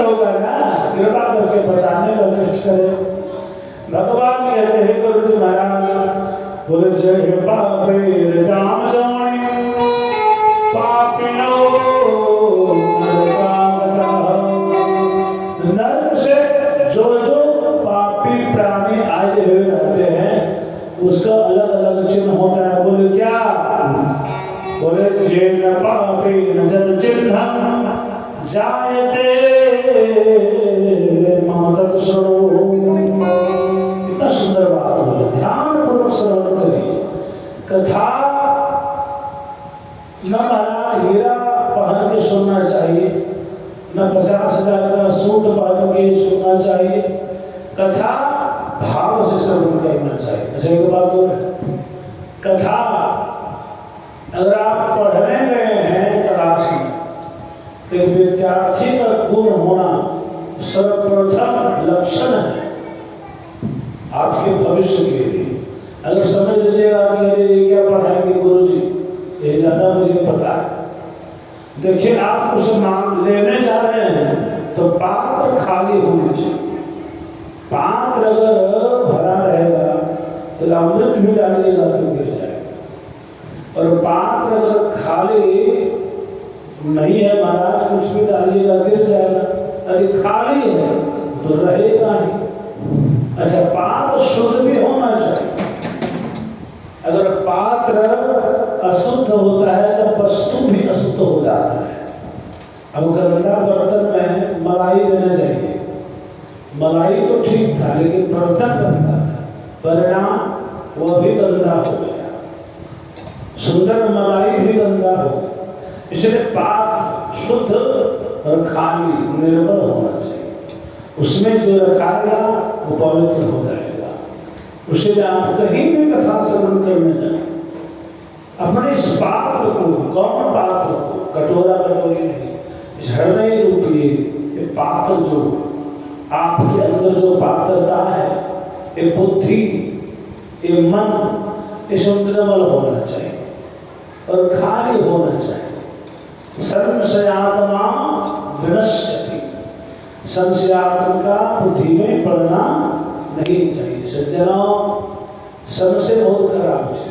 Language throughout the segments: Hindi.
होगा ना, कृपा करके बताने का कष्ट करे। भगवान कहते हैं गुरु जी महाराज बोले जय पापे जाम जाने पापिनो नरक से जो पापी प्राणी आए हुए रहते हैं उसका अलग अलग चिन्ह होता है। बोले क्या? बोले जेन पापी न जल चिन्हम जायते मातत सरो। कितना सुंदर बात बोले, ध्यान पूर्वक श्रवण करिए। कथा न हमारा हीरा पहन के सुनना चाहिए, न 50,000 का सूट पहन के सुनना चाहिए। कथा भाव से श्रवण करना चाहिए। अच्छा एक बात हो, कथा अगर आप पढ़ने गए हैं क्लास में, एक विद्यार्थी का पूर्ण होना सर्वप्रथम लक्षण है आपके भविष्य के लिए। अगर समझ लीजिएगा कि अरे ये क्या पढ़ाएंगे गुरु जी, ये ज्यादा मुझे पता है। देखिए आप उस नाम लेने जा रहे हैं तो पात्र खाली होने चाहिए। पात्र अगर भरा रहेगा तो अमृत भी डालिएगा तो गिर जाएगा, और पात्र अगर खाली नहीं है महाराज कुछ भी डालिएगा गिर जाएगा। यदि खाली है तो रहेगा ही। अच्छा पात्र शुद्ध भी होना चाहिए। अगर पात्र अशुद्ध होता है तो वस्तु भी अशुद्ध हो जाता है। अब गंदा बर्तन में मलाई देना चाहिए, मलाई तो ठीक था लेकिन बर्तन गंदा था, परिणाम वह भी गंदा हो गया, सुंदर मलाई भी गंदा हो गया। इसलिए पात्र शुद्ध और खाली निर्मल होना चाहिए। उसमें जो रखाएगा वो पवित्र हो जाएगा। उसे आप कहीं भी कथा श्रवण करने जाए, अपने इस पात्र को, गौण पात्र को, कटोरा कटोरी नहीं, इस हृदय रूपी ये पात्र जो आपके अंदर जो पात्रता है, ये बुद्धि, ये मन, ये निर्मल होना चाहिए और खाली होना चाहिए। संशयात्मा विनश्यति, संशयात्म का बुद्धि में पड़ना नहीं चाहिए। सज्जनों संशय बहुत खराब है।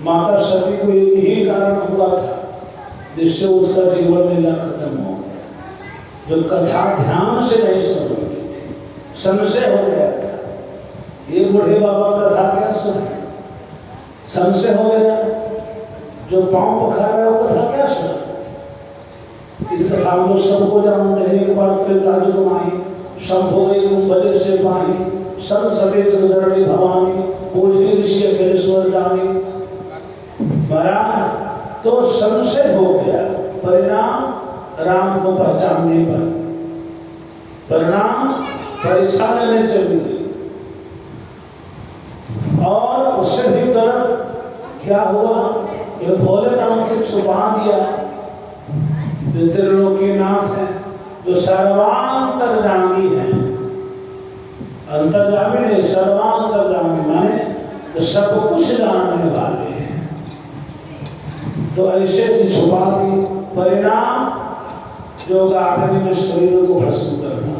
माता सती को एक ही कारण हुआ था जिससे उसका जीवन लीला खत्म हो गया। जो कथा ध्यान से नहीं सुन रही थी, संशय हो गया था। ये बूढ़े बाबा कथा क्या सुने, संशय हो गया। जो पांव पखा रहा है वो कथा क्या सुना। इस कथा हम लोग सबको जानते हैं। एक बार त्रेता युग में आई, सब हो गई कुंभले से पानी, सब सतेज गुजरणी भवानी, पूजनी ऋषि अखिलेश्वर जानी। महाराज तो संशय हो गया, परिणाम राम को पहचानने पर, परिणाम परीक्षा लेने चली गई। और उससे भी गलत क्या हुआ, ये भोलेनाथ से छुपा दिया। जो त्रिलोकीनाथ है, जो सर्वांतर्यामी है, अंतर्यामी नहीं सर्वांतर्यामी माने जो सब कुछ जानने वाले हैं, तो ऐसे से छुपा दी। परिणाम जो आखिरी में शरीर को भस्म करना।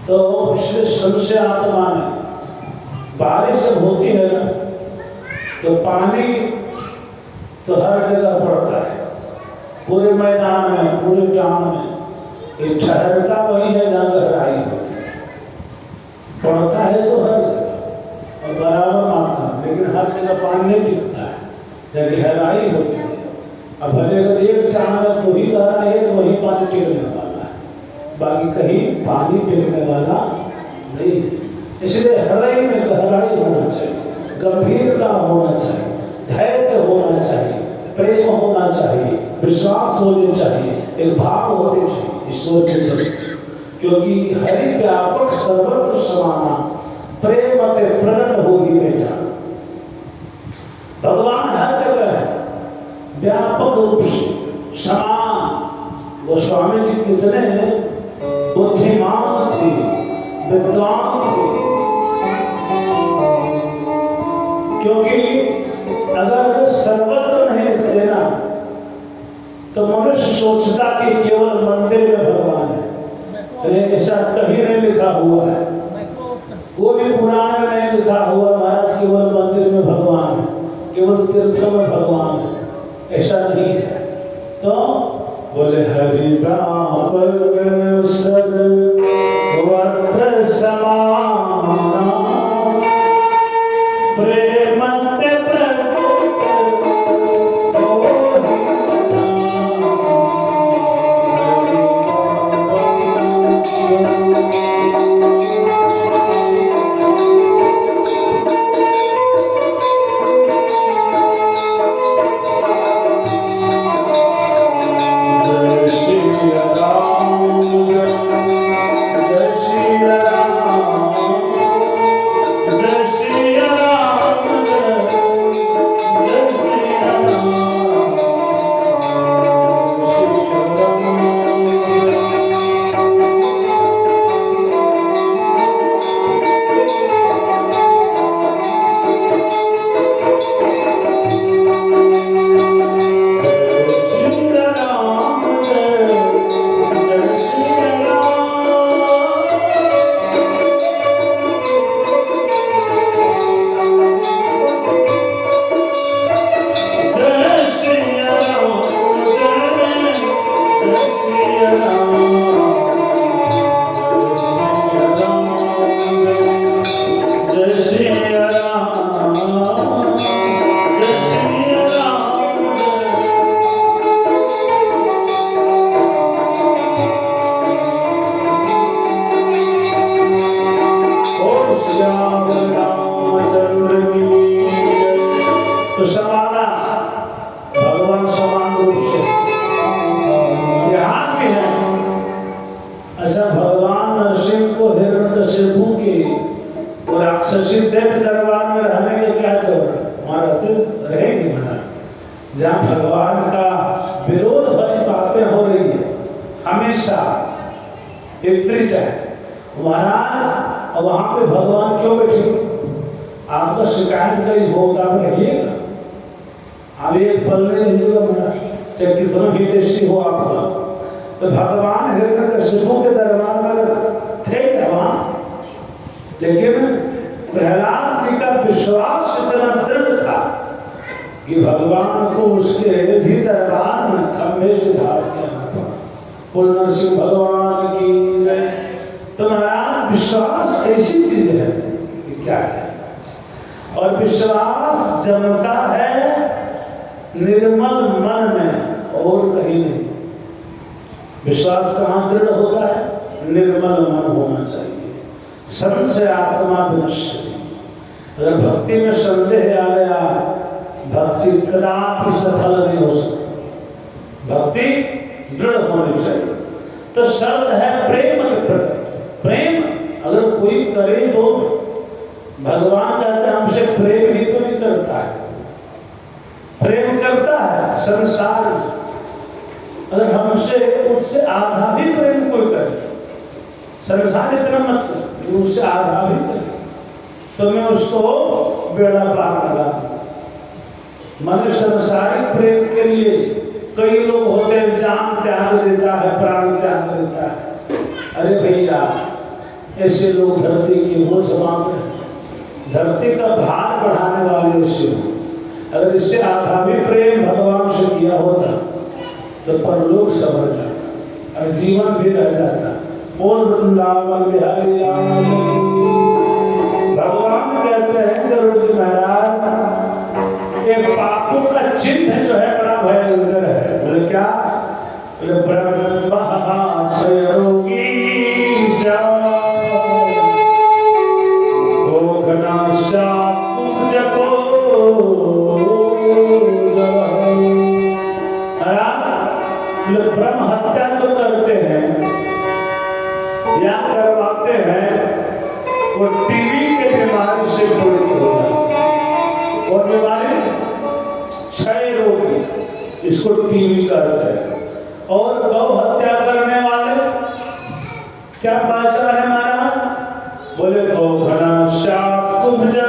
तो इसलिए संशय आत्मा में बारिश जब होती है ना तो पानी तो हर जगह पड़ता है, पूरे मैदान में, पूरे टाउन में। ये ठहरता वही है जहाँ गहराई होती है, पड़ता है तो हर जगह और बराबर मात्रा, लेकिन हर जगह पानी नहीं टिकता है जहाँ गहराई होती है। अब भले अगर एक टाउन में तो ही गहरा है तो वही पानी टिकने वाला है, बाकी कहीं पानी टिकने वाला नहीं है। इसलिए हृदय में गहराई होना चाहिए, गंभीरता होना चाहिए, धैर्य होना चाहिए, प्रेम होना चाहिए, विश्वास होने चाहिए, एक भाव होने चाहिए ईश्वर के प्रति। क्योंकि हरि व्यापक सर्वत्र समाना, प्रेम ते प्रकट हो ही में जाना। भगवान हर जगह है, व्यापक रूप से समान। वो स्वामी जी कितने बुद्धिमान थे, विद्वान थे। क्योंकि अगर सर्वत्र नहीं देना तो मनुष्य सोचता कि केवल मंदिर में भगवान है, ऐसा कहीं नहीं लिखा हुआ है, कोई भी पुराण में नहीं लिखा हुआ महाराज केवल मंदिर में भगवान है, केवल तीर्थों में भगवान है, ऐसा नहीं है। तो बोले हरि राम सर्वत्र समाना प्रेम जहाँ भगवान का विरोध वाली बातें हो रही है हमेशा विपरीत है महाराज, और वहाँ पे भगवान क्यों बैठे? आपका शिकायत कहीं होगा तो रहिएगा, आप एक पल में रहिएगा महाराज, चाहे कितना ही देशी हो आपका। तो भगवान हिरण्यकशिपु के दरबार में थे वहाँ, लेकिन प्रहलाद जी का विश्वास इतना दृढ़ था कि भगवान को उसके भी दरबार में खम्भे से धार करना पड़ा। बोल नरसिंह भगवान की जय। तो महाराज विश्वास ऐसी चीज है कि क्या है, और विश्वास जमता है निर्मल मन में और कहीं नहीं। विश्वास कहाँ दृढ़ होता है? निर्मल मन होना चाहिए। संशय आत्मा विनश्यति। अगर भक्ति में संदेह आ गया, भक्ति कदापि सफल नहीं हो सकती। भक्ति दृढ़ होनी चाहिए। तो शर्त है प्रेम के प्रति। प्रेम अगर कोई करे तो भगवान कहते हैं हमसे प्रेम ही तो नहीं करता है, प्रेम करता है संसार। अगर हमसे उससे आधा भी प्रेम कोई करे, संसार इतना मत कर, उससे आधा भी करे तो मैं उसको बेड़ा पार लगा। मनुष्य संसारिक प्रेम के लिए कई लोग होते हैं, जान त्याग देता है, प्राण त्याग देता है। अरे भैया, ऐसे लोग धरती के बोझ मानते हैं, धरती का भार बढ़ाने वाले ऐसे लोग। अगर इससे आधा भी प्रेम भगवान से किया होता तो परलोक सवर जाता और जीवन भी रह जाता। बोल वृंदावन बिहारी लाल। भगवान कहते हैं गरुड़ जी महाराज, ये पापों का चिन्ह जो है बड़ा भयंकर है। बोले क्या? बोले ब्रह्म रोगी ब्रह्म हत्या तो करते हैं या करवाते हैं, वो टीबी के बीमारी से पीड़ित हो जाते हैं। और बीमारी क्षय रोगी, इसको टीबी कहते हैं। और गौ हत्या करने वाले क्या पहचान है महाराज? बोले गौ घनाश्यात कुब्जा,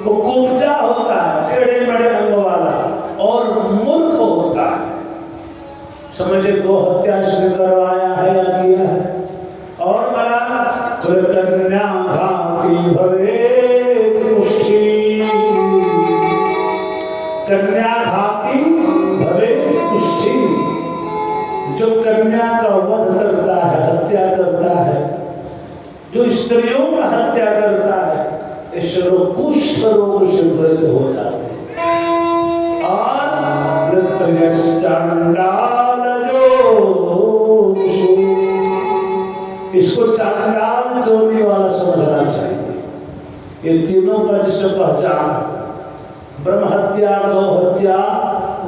वो कुब्जा होता है टेढ़े मेढ़े अंग वाला, समझे गो हत्या इसने करवाया है या किया है। और बड़ा कन्या घाती भवेत पुष्टि, कन्या घाती भवेत पुष्टि, जो कन्या का वध करता है, हत्या करता है, जो स्त्रियों का हत्या करता है, इस रोग कुष्ठ रोग से ग्रस्त हो जाते हैं। और चांडाल जो, इसको चांडाल चोरी वाला समझना चाहिए। ये तीनों का जिससे पहचान, ब्रह्म हत्या, गौ हत्या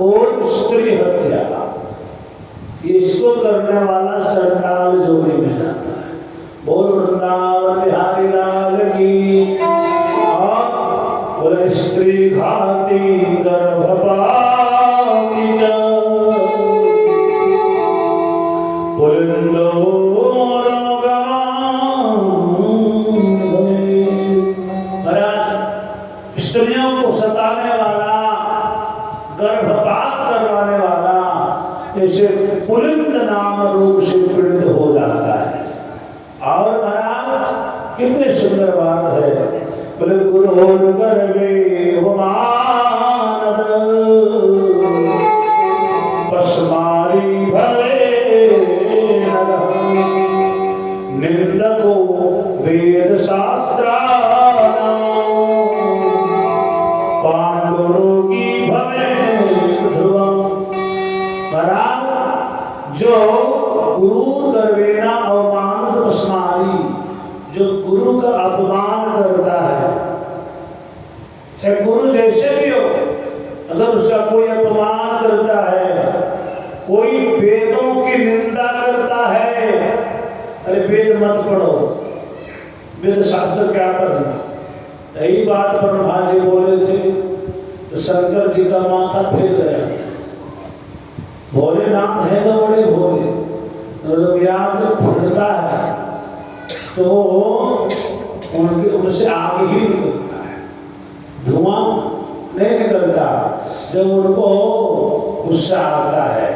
और स्त्री हत्या, इसको करने वाला चांडाल जोड़ी में जाता है। बोल वृंदावन बिहारी लाल की। और स्त्री घाती गर्भपाती च पुलिंदो स्त्रियों को सताने वाला, गर्भपात करवाने वाला, जैसे पुलिंद नाम रूप से पीड़ित हो जाता है। और महाराज कितने सुंदर बात है, बोले गुरु गर्भे हुमानद पस्मारी भवे निंदको वेद शास्त्रा पांडुरोगी भवे ध्रुवम। महाराज जो गुरु गर्वेना अवमान पस्मारी, जो गुरु का अपमान करता है, चाहे गुरु जैसे भी हो, अगर उसका कोई अपमान करता है, कोई वेदों की निंदा करता है, अरे वेद मत पढ़ो, वेद शास्त्र क्या पढ़ना। यही बात ब्रह्मा जी बोले थे तो शंकर जी का माथा फिर गया। भोलेनाथ है तो बड़े भोले, याद फुटता है तो उनसे आग ही निकलता है, धुआं नहीं निकलता। जब उनको गुस्सा आता है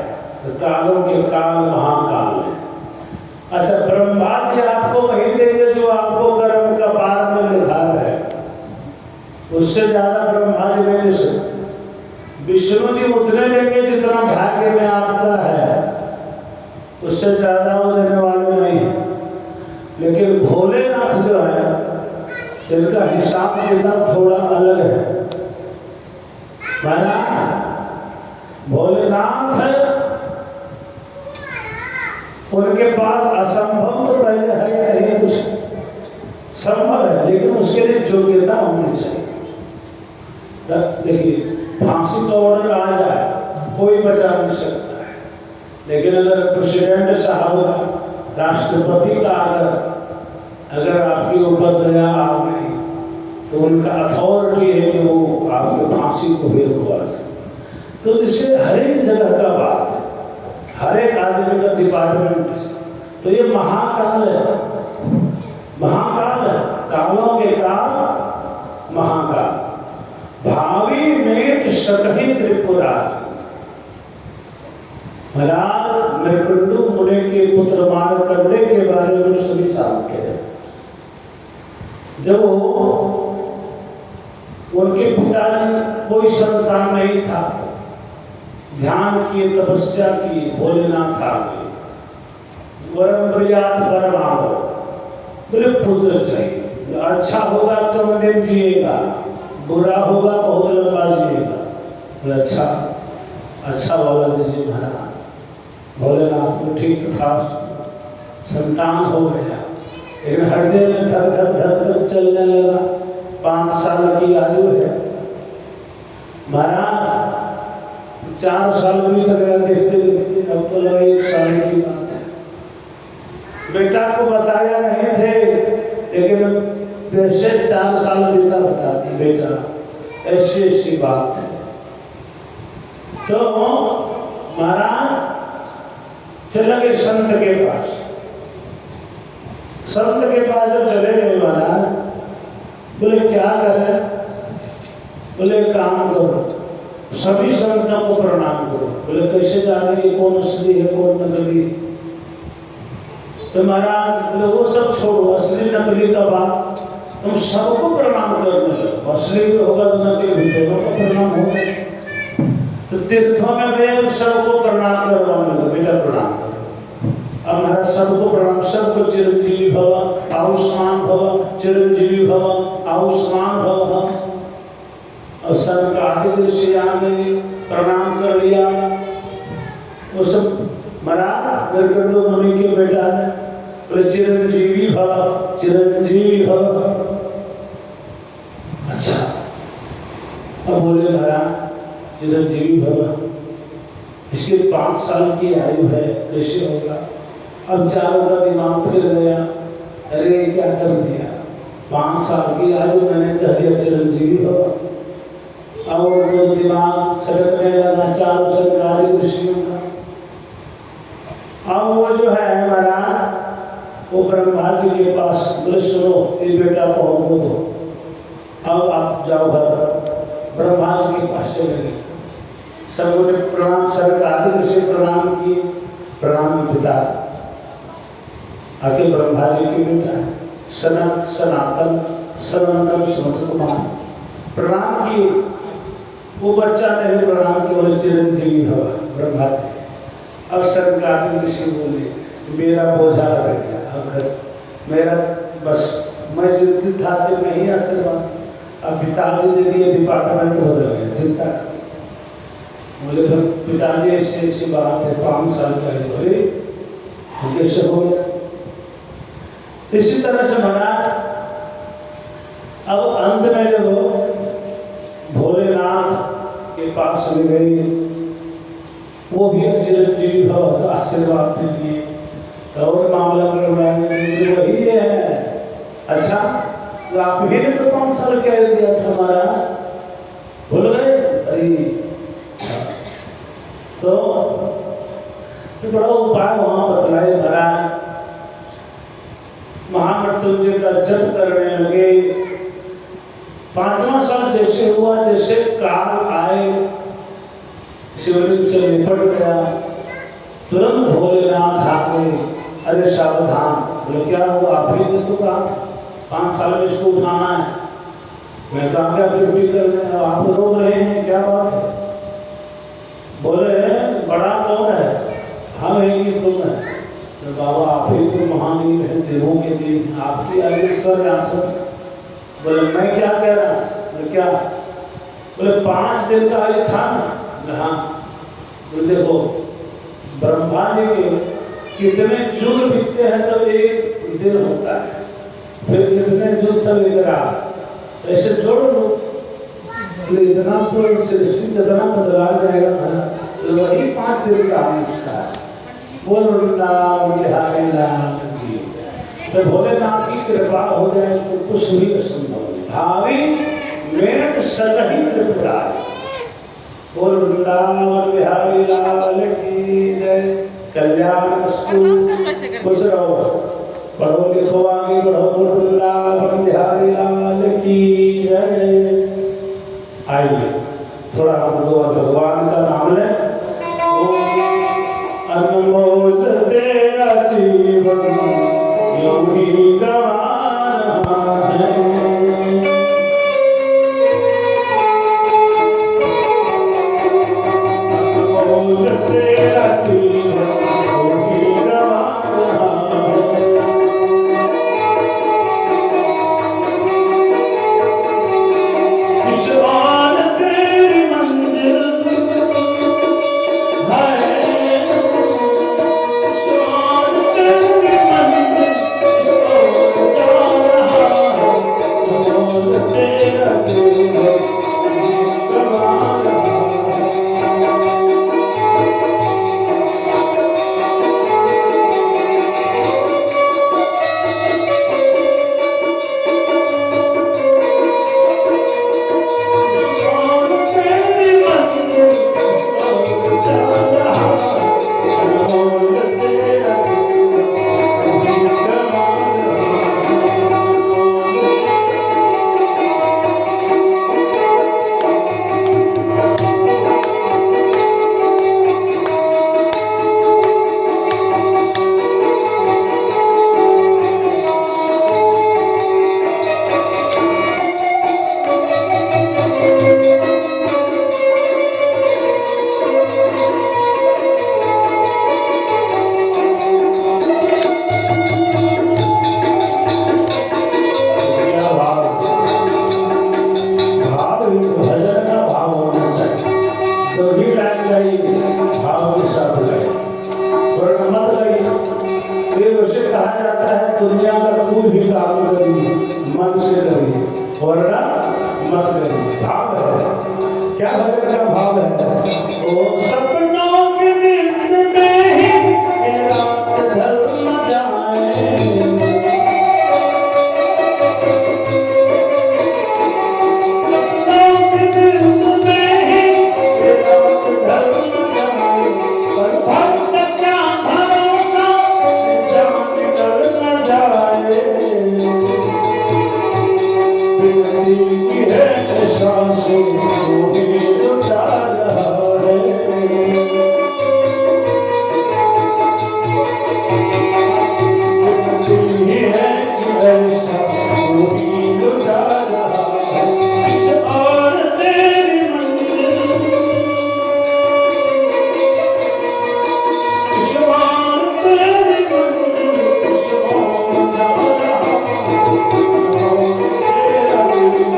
तो कालों के काल महाकाल है। अच्छा, ब्रह्मा जी आपको वही देंगे जो आपको कर्म का पार में लिखा है, उससे ज्यादा ब्रह्मा जी नहीं दे सकते। विष्णु जी उतने देंगे जितना भाग्य में आपका है, उससे ज्यादा वो देने वाले नहीं है। लेकिन भोलेनाथ जो है, इनका हिसाब किताब थोड़ा अलग है। भोलेनाथ है, उनके पास असंभव तो पहले है नहीं, कुछ संभव है, लेकिन उसके लिए योग्यता होनी चाहिए। देखिए, फांसी का ऑर्डर आ जाए कोई बचा नहीं सकता है, लेकिन अगर प्रेसिडेंट साहब, राष्ट्रपति का अगर आपके ऊपर दया आ गई तो उनका अथॉरिटी है कि वो आपके फांसी को भी रुकवा सकते। तो इससे हर एक जगह का बात है, हर एक आदमी का डिपार्टमेंट। तो ये महाकाल है, महाकाल है, कालों के काल महाकाल। भावी में सतही त्रिपुरा, महाराज मृकुंडु मुनि के पुत्र मारकंडे के बारे में सभी जानते हैं। जब उनके पिताजी कोई संतान नहीं था, ध्यान की तपस्या की, भोलेनाथ आ गए, वरम प्रयात वर मांगो, बोले पुत्र चाहिए, अच्छा होगा कम दिन जिएगा, बुरा होगा बहुत लंबा जिएगा। बोले अच्छा वाला दीजिए महाराज। भोलेनाथ को ठीक था, संतान हो गया, लेकिन हृदय में धक धक धक धक चलने लगा। 5 साल की आयु है महाराज, 4 साल भी तक देखते देखते, अब तो लगा 1 साल की बात है। बेटा को बताया नहीं थे, लेकिन वैसे 4 साल बीता बताती बेटा, ऐसी ऐसी बात है। तो महाराज चले गए संत के पास। संत के पास जब चले गए महाराज, बोले क्या करें? बोले काम करो, सभी संतों को प्रणाम करो। बोले कैसे जानेंगे कौन असली है कौन नकली? तो महाराज बोले वो सब छोड़ो, असली नकली का बात, तुम सबको प्रणाम करने लगो। असली भी होगा तो नकली भी, दोनों को प्रणाम होगा। तो तीर्थों में गए सबको प्रणाम करवाने लगे, बेटा प्रणाम करो। अब महाराज सबको प्रणाम, सबको चिरंजीवी भव, आयुष्मान भव, चिरंजीवी भव, आयुष्मान भव। और संत ऋषि आ गए, प्रणाम कर लिया। वो सब महाराज गरगंडो मुनि के बेटा ने बोले चिरंजीवी भव, चिरंजीवी भव। अच्छा, अब बोले महाराज चिरंजीवी भव, इसके 5 साल की आयु है, कैसे होगा? अब चारों का दिमाग फिर गया, अरे क्या कर दिया, 5 साल की आयु मैंने कह दिया चिरंजीवी भव। और वो दिमाग सड़कने लगा चारों सरकारी ऋषियों का। अब वो जो है महाराज वो ब्रह्मा जी के पास बोले सुनो ये बेटा को हमको दो, अब आप जाओ घर। ब्रह्मा जी के पास चले गए, सबों ने प्रणाम, सरकार से प्रणाम किए। प्रणाम पिता, आगे ब्रह्मा जी के बेटा सनातन सनातन संत कुमार प्रणाम किए। वो बच्चा ने भी प्रणाम किया, बोले चिरंजीवी भव ब्रह्मा जी। अब सरकार ऋषि बोले मेरा बोझा लग गया, अब मेरा बस मैं चिंतित था कि नहीं आशीर्वाद, अब पिताजी ने दिए डिपार्टमेंट बदल गया, चिंता। बोले पिताजी ऐसी ऐसी बात है, 5 साल का है, कैसे हो गया? इसी तरह से महाराज अब अंत में जब भोलेनाथ के पास में गए, वो भी चिरंजीवी भव का आशीर्वाद दीजिए, और मामला में वही है। अच्छा, तो आप ही ने तो 5 साल कह दिया था हमारा, भूल गए? तो बड़ा उपाय वहां बतलाए महाराज। महामृत्युंजय का जप करने लगे। 5वां साल जैसे हुआ, जैसे काल आए, शिवलिंग से निपट गया, तुरंत भोलेनाथ आ गए। अरे सावधान, बोले क्या हुआ? आप ही ने तो कहा 5 साल में इसको उठाना है, मैं तो आगे ड्यूटी करने, आप रोक रहे हैं, क्या बात है? बोले बड़ा कौन है? हम है कि तुम है? तो बाबा आप ही तो महावीर हैं, देवों के देव, आपकी आगे सर आप। बोले मैं क्या कह रहा हूँ? बोले क्या? बोले 5 दिन का आयु था ना। हाँ, बोले देखो ब्रह्मा जी के कितने युग बीतते हैं तब एक दिन होता है, फिर कितने युग तब एक रात, ऐसे जोड़ लो। इतना तो सृष्टि कितना बदला जाएगा ना, वही 5 दिन का हिस्सा है। बोल बिहारी लाल की, तो भोलेनाथ की कृपा हो जाए तो कुछ भी असंभव नहीं। भावी मेरठ सही कृपा। बोल वृंदावन बिहारी लाल की जय। कल्याण खुश रहो, पढ़ो लिखो आगे बढ़ो। वृंदावन बिहारी लाल की जय। आइए थोड़ा हम भगवान का नाम लें। अनमोल तेरा जीवन यूं ही गवाना है, अनमोल तेरा जीवन यूं ही गवाना है। इस बार तेरी मंजिल तो भी लाइन गाई भाव के साथ गाई, वरना मत गाई। फिर उसे कहा जाता है दुनिया का कोई भी काम करिए मन से करिए, वरना मत करिए। भाव है, क्या भजन का भाव है? ओ सपनों के नींद में ही ये रात ढल न जाए, सपनों के नींद में ही ये रात ढल न जाए, पर भक्त क्या भरोसा जान निकल न जाए। बिनती की है सांसों को ही लुटा रहा है, बिनती है कि ऐसा को ही लुटा रहा है। इस और तेरी मंजिल, इस और तेरी मंजिल, इस और जा रहा तेरा दिल।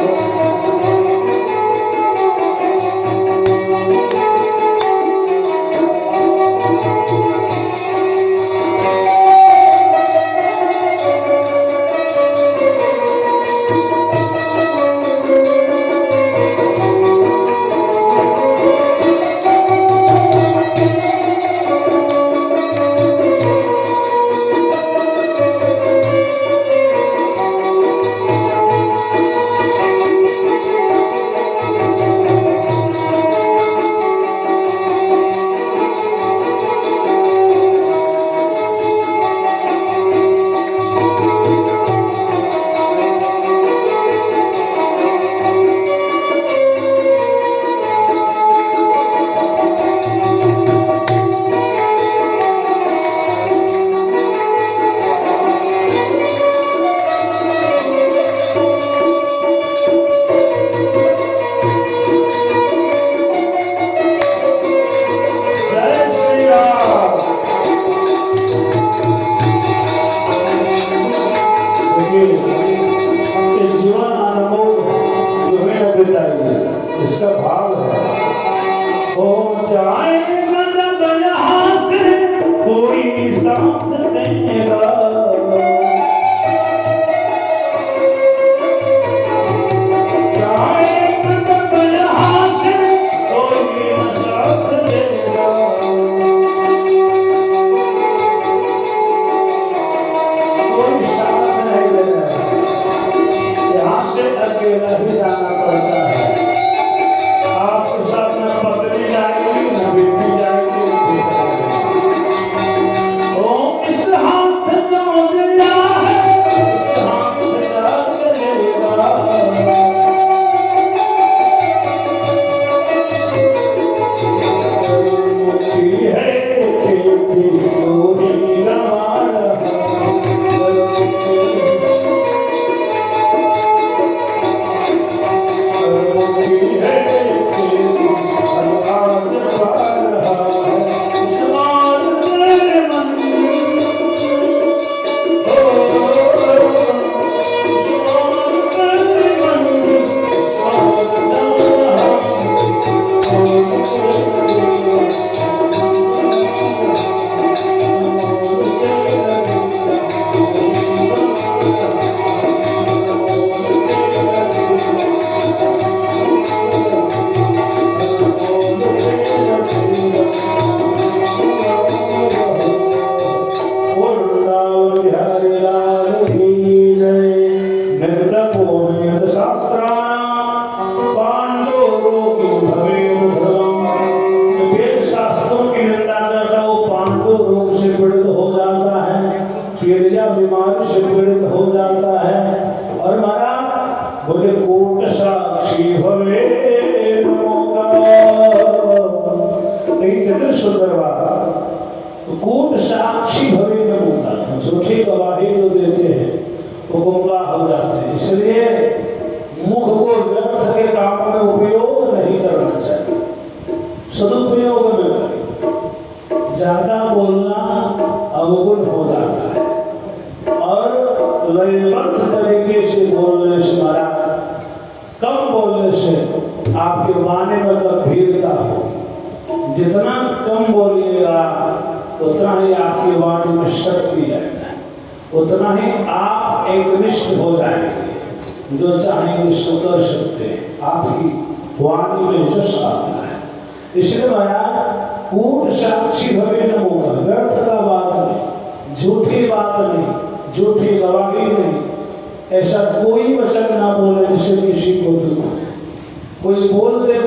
जय श्री राम। देखिए, ये जीवन अनुभव जो है न बिताइए, इसका भाव है। हो जाएगा जब यहाँ से कोई साथ देगा, जाएगा जब यहाँ से कोई न साथ देगा, कोई साथ नहीं देगा, यहाँ से अकेला ही जाना पड़ता है। आपके साथ में पत्नी जाएगी, न बेटी जाएगी, न बेटा जाएगा। ओ इस हाथ जो दिया है, इस हाथ जा चलेगा। मुक्ति है खेती तो ही गंवा रहा, मुक्ति है खेती आज पा रहा है। इस बार तेरे मन हो, इस बार तेरे मन, इस बार जा रहा बीमारी से पीड़ित हो जाता है। और महाराज बोले कोट साक्षी भवे नमोगा, कितने सुंदर बात। तो कोट साक्षी भवे नमोगा, झूठी गवाही जो देते हैं वो गुमराह हो जाते हैं। इसलिए मुख को व्यर्थ के काम में उपयोग नहीं करना चाहिए, सदुपयोग में करें। ज्यादा बोलना अवगुण हो जाता है, और लयबद्ध तरीके से बोलने से महाराज, कम बोलने से आपके वाणी में गंभीरता होगी। जितना कम बोलिएगा उतना ही आपकी वाणी में शक्ति है, उतना ही आप एकनिष्ठ हो जाएंगे। जो चाहेंगे सो कर सकते हैं, आपकी वाणी में जस आता है। इसलिए माया कूट साक्षी भवे न होगा, व्यर्थ का बात नहीं, झूठी बात नहीं, झूठी गवाही नहीं। ऐसा कोई वचन ना बोले जिससे किसी को दुख। कोई बोल दे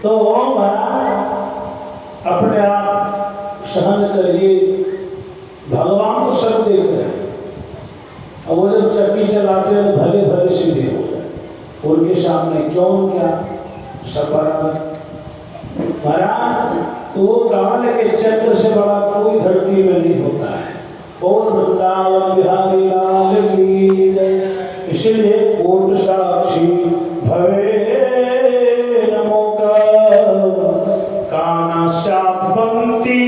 तो अपने आप सहन करिए, भगवान को सब देख रहे हैं। अब वो जब चक्की चलाते हैं तो भले भले सीधे हो जाए उनके सामने, क्यों क्या सपरा महाराज। तो वो काल के चक्र से बड़ा कोई धरती में नहीं होता है। और वृंदावन बिहारी लाल की जय। इसलिए कोट साक्षी भवे नमो काना सात पंक्ति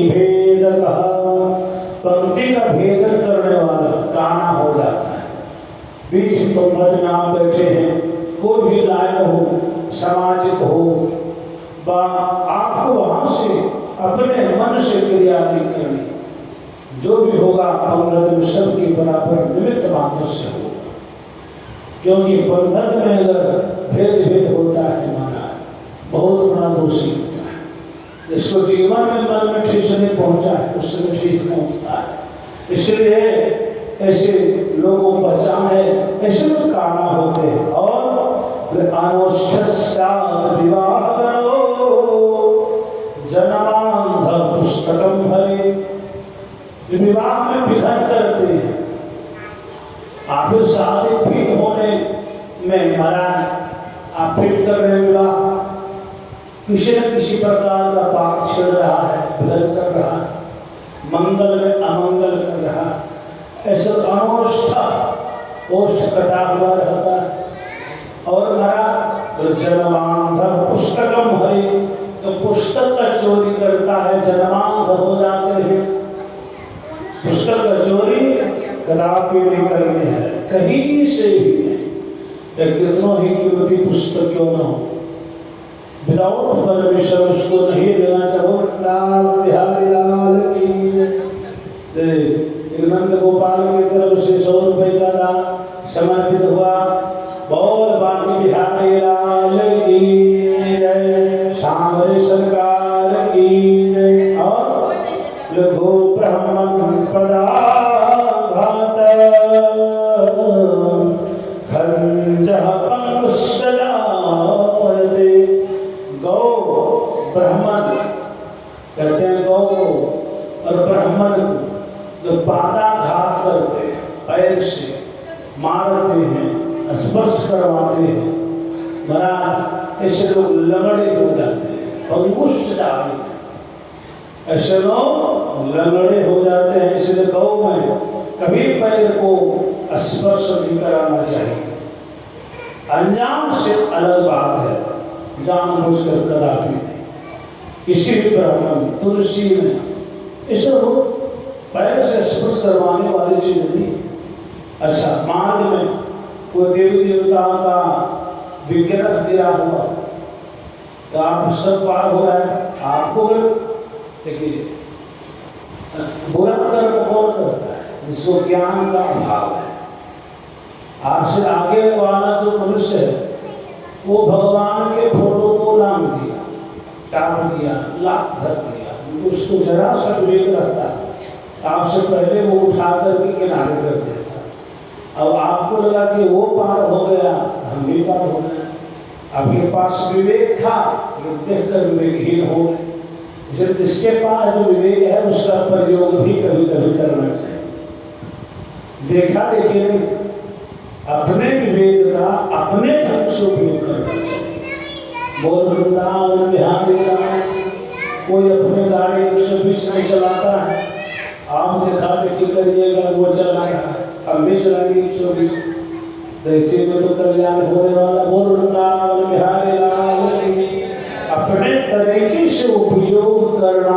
भेद कहा। पंक्ति का भेद करने वाला काना हो जाता है। बीच पंक्ति में आप बैठे हैं, कोई भी लायक हो, सामाजिक हो, आपको वहां से अपने मन से क्रिया नहीं करनी। जो भी होगा पंगत में सबके बराबर निमित्त मात्र से होगा। क्योंकि पंगत में अगर भेद होता है माना बहुत बड़ा दोषी होता है। जिसको जीवन में मन में ठीक से नहीं पहुंचा है उससे ठीक नहीं होता है। इसलिए ऐसे लोगों को पहचाने, ऐसे लोग काना होते हैं। और विवाह जनांध पुस्तकम हरे, विवाह में विघन करते हैं। आखिर शादी ठीक होने में महाराज आप फिट कर रहे विवाह, किसी न किसी प्रकार का पाप छिड़ रहा है, विघन कर रहा है, मंगल में अमंगल कर रहा है। ऐसा अनवस्था ओष्ठ कटा हुआ रहता है। और महाराज जन्मांध पुस्तकम हरे, तो पुस्तक का चोरी करता है, जन्मांध हो जाते हैं। पुस्तक का चोरी कदापि नहीं करनी है, कहीं से भी नहीं। कितनों ही कीमती पुस्तक क्यों न हो, विदाउट परमिशन उसको नहीं लेना चाहो। लाल बिहारी लाल की नंद गोपाल की तरफ से 100 रुपए का दान समर्पित हुआ। और बाकी बिहारी लाल की जय, सांवरे सरकार की जय। और लघु ब्राह्मण पदाघात खंजः पंकजलायते। गौ ब्राह्मण कहते हैं, गौ और ब्राह्मण जो पादाघात करते हैं, पैर से मारते हैं, स्पर्श करवाते हैं, महाराज ऐसे लोग लंगड़े हो जाते हैं, अंगुष्ठ जाते। ऐसे लोग लंगड़े हो जाते हैं। इसलिए गौ में कभी पैर को स्पर्श नहीं कराना चाहिए। अनजान से अलग बात है, जानबूझकर कदापि नहीं। किसी भी ब्राह्मण तुलसी में इसे पैर से स्पर्श करवाने वाली चीज नहीं। अच्छा, मार्ग में कोई देवी देवताओं का विग्रह गिरा हुआ तो आप सब पार हो रहा है। आपको देखिए, बुरा कर्म कौन करता है? जिसको ज्ञान का अभाव है। आपसे आगे वाला जो मनुष्य है वो भगवान के फोटो को लांग दिया, टाप दिया, लात धर दिया, उसको जरा सा विवेक रहता है, आपसे पहले वो उठा करके किनारे कर देता। अब आपको लगा कि वो पार हो गया, हम भी पार हो गए। आपके पास विवेक था, देख कर विवेकहीन हो गए। जिसके पास जो विवेक है उसका प्रयोग भी कभी कभी करना चाहिए। देखा देखिए, अपने विवेक का अपने ढंग से उपयोग करना चाहिए। बोल वृंदावन बिहारी लाल, कोई अपने गाड़ी 120 नहीं चलाता है, आप देखा देखी करिएगा वो चला रहा है, हम भी चलाएंगे 120। ऐसे में तो कल्याण होने वाला। बोल वृंदावन बिहारी लाल, अपने तरीके से उपयोग करना